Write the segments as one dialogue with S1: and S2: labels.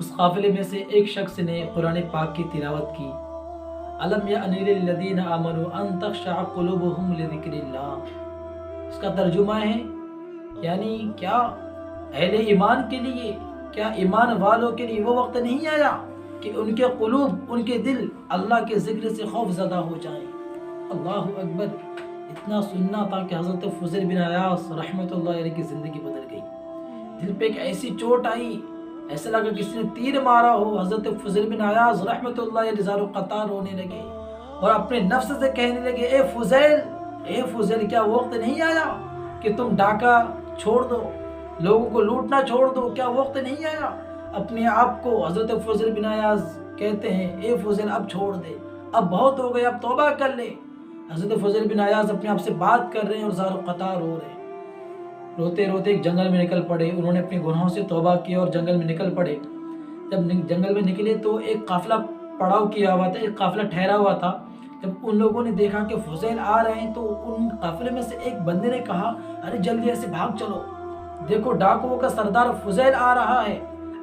S1: اس قافلے میں سے ایک شخص نے قرآن پاک کی تلاوت کی، الم یأن للذین آمنوا ان تخشع قلوبہم لذکر اللہ۔ اس کا ترجمہ ہے یعنی کیا اہل ایمان کے لیے، کیا ایمان والوں کے لیے وہ وقت نہیں آیا کہ ان کے قلوب، ان کے دل اللہ کے ذکر سے خوف زدہ ہو جائیں۔ اللہ اکبر! اتنا سننا تھا کہ حضرت فضیل بن عیاض رحمۃ اللہ علیہ کی زندگی بدل گئی۔ دل پہ ایک ایسی چوٹ آئی، ایسا لگا کسی نے تیر مارا ہو۔ حضرت فضیل بن عیاض رحمۃ اللہ علیہ زار و قطار رونے لگے اور اپنے نفس سے کہنے لگے، اے فضیل کیا وقت نہیں آیا کہ تم ڈاکہ چھوڑ دو، لوگوں کو لوٹنا چھوڑ دو؟ کیا وقت نہیں آیا؟ اپنے آپ کو حضرت فضیل بن عیاض کہتے ہیں، اے فضیل اب چھوڑ دے، اب بہت ہو گئے، اب توبہ کر لے۔ حضرت فضیل بن عیاض اپنے آپ سے بات کر رہے ہیں اور زار و قطار رو رہے ہیں۔ روتے روتے ایک جنگل میں نکل پڑے، انہوں نے اپنے گناہوں سے توبہ کی اور جنگل میں نکل پڑے۔ جب جنگل میں نکلے تو ایک قافلہ پڑاؤ کیا ہوا تھا، ایک قافلہ ٹھہرا ہوا تھا۔ جب ان لوگوں نے دیکھا کہ فضیل آ رہے ہیں تو ان قافلے میں سے ایک بندے نے کہا، ارے جلدی ایسے بھاگ چلو، دیکھو ڈاکوؤں کا سردار فضیل آ رہا ہے،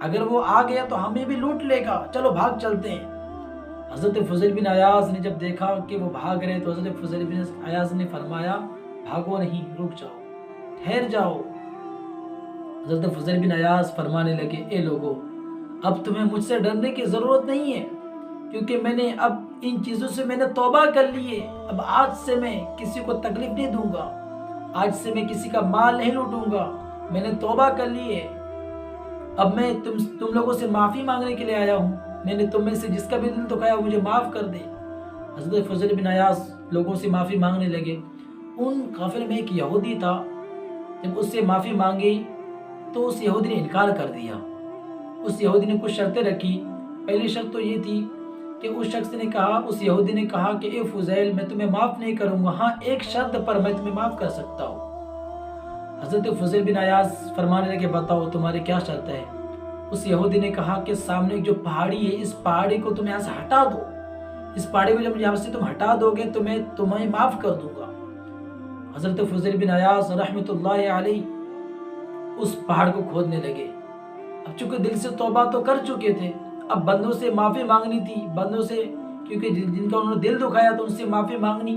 S1: اگر وہ آ گیا تو ہمیں بھی لوٹ لے گا، چلو بھاگ چلتے ہیں۔ حضرت فضیل بن عیاض نے جب دیکھا کہ وہ بھاگ رہے تو حضرت فضیل بن عیاض نے فرمایا، بھاگو نہیں، رک جاؤ، ٹھہر جاؤ۔ حضرت فضیل بن عیاض فرمانے لگے، اے لوگو، اب تمہیں مجھ سے ڈرنے کی ضرورت نہیں ہے، کیونکہ میں نے اب ان چیزوں سے میں نے توبہ کر لی ہے۔ اب آج سے میں کسی کو تکلیف نہیں دوں گا، آج سے میں کسی کا مال نہیں لوٹوں گا، میں نے توبہ کر لی ہے۔ اب میں تم لوگوں سے معافی مانگنے کے لیے آیا ہوں، میں نے تم میں سے جس کا بھی دل دکھایا مجھے معاف کر دے۔ حضرت فضیل بن عیاض لوگوں سے معافی مانگنے لگے۔ ان قافلے میں ایک یہودی تھا، جب اس سے معافی مانگی تو اس یہودی نے انکار کر دیا۔ اس یہودی نے کچھ شرطیں رکھی۔ پہلی شرط تو یہ تھی کہ اس شخص نے کہا، اس یہودی نے کہا کہ اے فضیل، میں تمہیں معاف نہیں کروں گا، ہاں ایک شرط پر میں تمہیں معاف کر سکتا ہوں۔ حضرت فضیل بن عیاض فرمانے لگے، بتاؤ تمہاری کیا شرط ہے؟ اس یہودی نے کہا کہ سامنے جو پہاڑی ہے، اس پہاڑی کو تم یہاں سے ہٹا دو، اس پہاڑی کو جب یہاں سے تم ہٹا دو گے تو میں تمہیں معاف کر دوں گا۔ حضرت فضیل بن عیاض رحمۃ اللہ علیہ اس پہاڑ کو کھودنے لگے۔ اب چونکہ دل سے توبہ تو کر چکے تھے، اب بندوں سے معافی مانگنی تھی، بندوں سے، کیونکہ جن کا انہوں نے دل دکھایا تو ان سے معافی مانگنی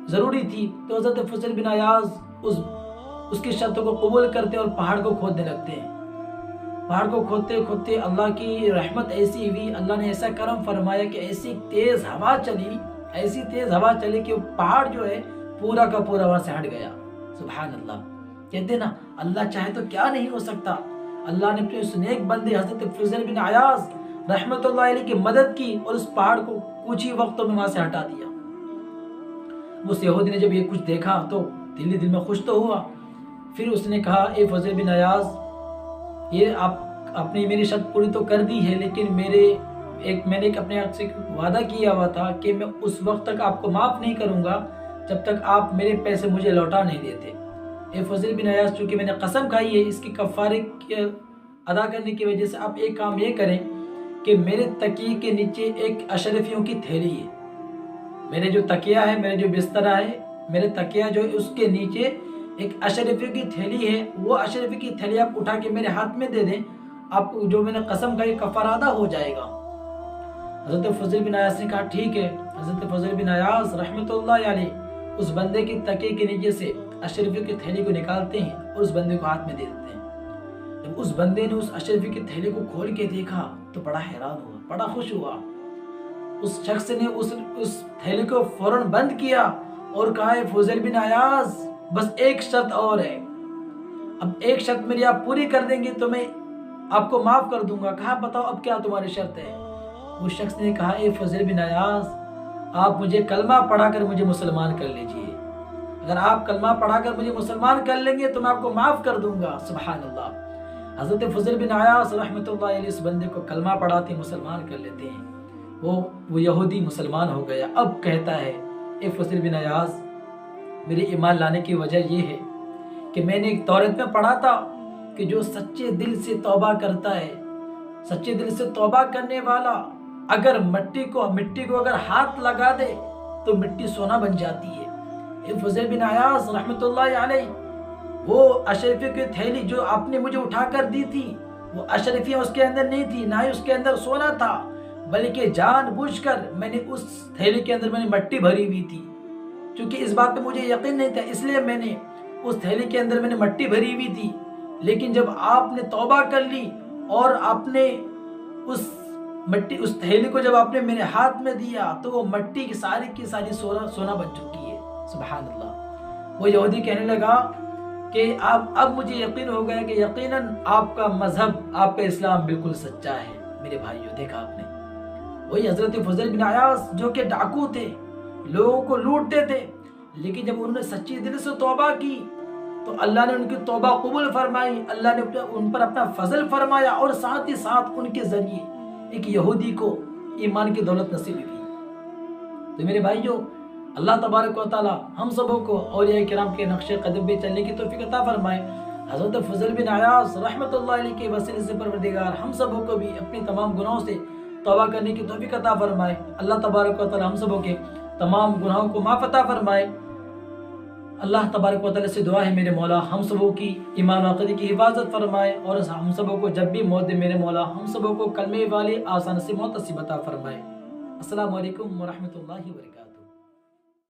S1: ضروری تھی۔ تو حضرت فضیل بن عیاض اس کی شرط کو قبول کرتے اور پہاڑ کو کھودنے لگتے ہیں۔ پہاڑ کو کھودتے کھودتے اللہ کی رحمت ایسی ہوئی، اللہ نے ایسا کرم فرمایا کہ ایسی تیز ہوا چلی کہ وہ پہاڑ جو ہے پورا کا پورا وہاں سے ہٹ گیا۔ سبحان اللہ! کہتے ہیں نا، اللہ چاہے تو کیا نہیں ہو سکتا۔ اللہ نے اپنے اس نیک بندے حضرت فضیل بن عیاض رحمت اللہ علیہ کی مدد کی اور اس پہاڑ کو کچھ ہی وقتوں میں وہاں سے ہٹا دیا۔ اس یہودی نے جب یہ کچھ دیکھا تو دل میں خوش تو ہوا۔ پھر اس نے کہا، اے فضیل بن عیاض، یہ آپ نے میری شرط پوری تو کر دی ہے، لیکن میں نے اپنے آپ سے وعدہ کیا ہوا تھا کہ میں اس وقت تک آپ کو معاف نہیں کروں گا جب تک آپ میرے پیسے مجھے لوٹا نہیں دیتے۔ اے فضیل بن عیاض، چونکہ میں نے قسم کھائی ہے، اس کی کفارے ادا کرنے کی وجہ سے آپ ایک کام یہ کریں کہ میرے تکیے کے نیچے ایک اشرفیوں کی تھیلی ہے، میرے جو تکیہ ہے، میرے جو بستر ہے، میرے تکیہ جو ہے اس کے نیچے ایک اشرفیوں کی تھیلی ہے، وہ اشرفی کی تھیلی آپ اٹھا کے میرے ہاتھ میں دے دیں، آپ جو میں نے قسم کھائی کفارہ ادا ہو جائے گا۔ حضرت فضیل بن عیاض نے کہا ٹھیک ہے۔ حضرت فضیل بن عیاض رحمۃ اللہ علیہ اس بندے کی تکیے کے نیچے سے اشرفی کی تھیلی کو نکالتے ہیں اور اس بندے کو ہاتھ میں دے دیتے ہیں۔ جب اس بندے نے اس اشرفی کی تھیلی کو کھول کے دیکھا تو بڑا حیران ہوا، بڑا خوش ہوا۔ اس شخص نے اس تھیلی کو فوراً بند کیا اور کہا، اے فضیل بن عیاض، بس ایک شرط اور ہے، اب ایک شرط میری آپ پوری کر دیں گے تو میں آپ کو معاف کر دوں گا۔ کہا، بتاؤ اب کیا تمہاری شرط ہے؟ اس شخص نے کہا، اے فضیل بن عیاض، آپ مجھے کلمہ پڑھا کر مجھے مسلمان کر لیجئے، اگر آپ کلمہ پڑھا کر مجھے مسلمان کر لیں گے تو میں آپ کو معاف کر دوں گا۔ سبحان اللہ! حضرت فضیل بن عیاض رحمۃ اللہ علیہ اس بندے کو کلمہ پڑھاتے مسلمان کر لیتے ہیں، وہ یہودی مسلمان ہو گیا۔ اب کہتا ہے، اے فضیل بن عیاض، میرے ایمان لانے کی وجہ یہ ہے کہ میں نے ایک تورات میں پڑھا تھا کہ جو سچے دل سے توبہ کرتا ہے، سچے دل سے توبہ کرنے والا اگر مٹی کو اگر ہاتھ لگا دے تو مٹی سونا بن جاتی ہے۔ اے فضیل بن عیاض رحمۃ اللہ علیہ، وہ اشرفی کی تھیلی جو آپ نے مجھے اٹھا کر دی تھی، وہ اشرفیاں اس کے اندر نہیں تھی، نہ ہی اس کے اندر سونا تھا، بلکہ جان بوجھ کر میں نے اس تھیلی کے اندر میں نے مٹی بھری ہوئی تھی۔ چونکہ اس بات پہ مجھے یقین نہیں تھا، اس لیے میں نے اس تھیلی کے اندر میں نے مٹی بھری ہوئی تھی۔ لیکن جب آپ نے توبہ کر لی اور آپ نے اس تھیلی کو جب آپ نے میرے ہاتھ میں دیا تو وہ مٹی کی ساری سونا بن چکی ہے۔ سبحان اللہ۔ وہ یہودی کہنے لگا کہ اب مجھے یقین ہو گیا کہ یقیناً آپ کا مذہب، آپ کا اسلام بالکل سچا ہے۔ میرے بھائیو، دیکھا آپ نے، وہی حضرت فضیل بن عیاض جو کہ ڈاکو تھے، لوگوں کو لوٹتے تھے، لیکن جب انہوں نے سچی دل سے توبہ کی تو اللہ نے ان کی توبہ قبول فرمائی، اللہ نے ان پر اپنا فضل فرمایا، اور ساتھ ہی ساتھ ان کے ذریعے ایک یہودی کو ایمان کی دولت نصیب کی۔ تو میرے بھائیو، اللہ تبارک و تعالی ہم سبوں کو اولیاء کرام کے نقش قدم پہ چلنے کی توفیق عطا فرمائے۔ حضرت فضل بن عیاض رحمۃ اللہ علیہ کے وسیلے سے پروردگار ہم سبوں کو بھی اپنی تمام گناہوں سے توبہ کرنے کی توفیق عطا فرمائے۔ اللہ تبارک و تعالی ہم سبوں کے تمام گناہوں کو معاف عطا فرمائے۔ اللہ تبارک و تعالی سے دعا ہے میرے مولا ہم سبوں کی ایمان و عقیدے کی حفاظت فرمائے، اور ہم سبوں کو جب بھی موت دے میرے مولا ہم سبوں کو کلمے والی آسان سے موت نصیب عطا فرمائے۔ السلام علیکم ورحمۃ اللہ وبرکاتہ۔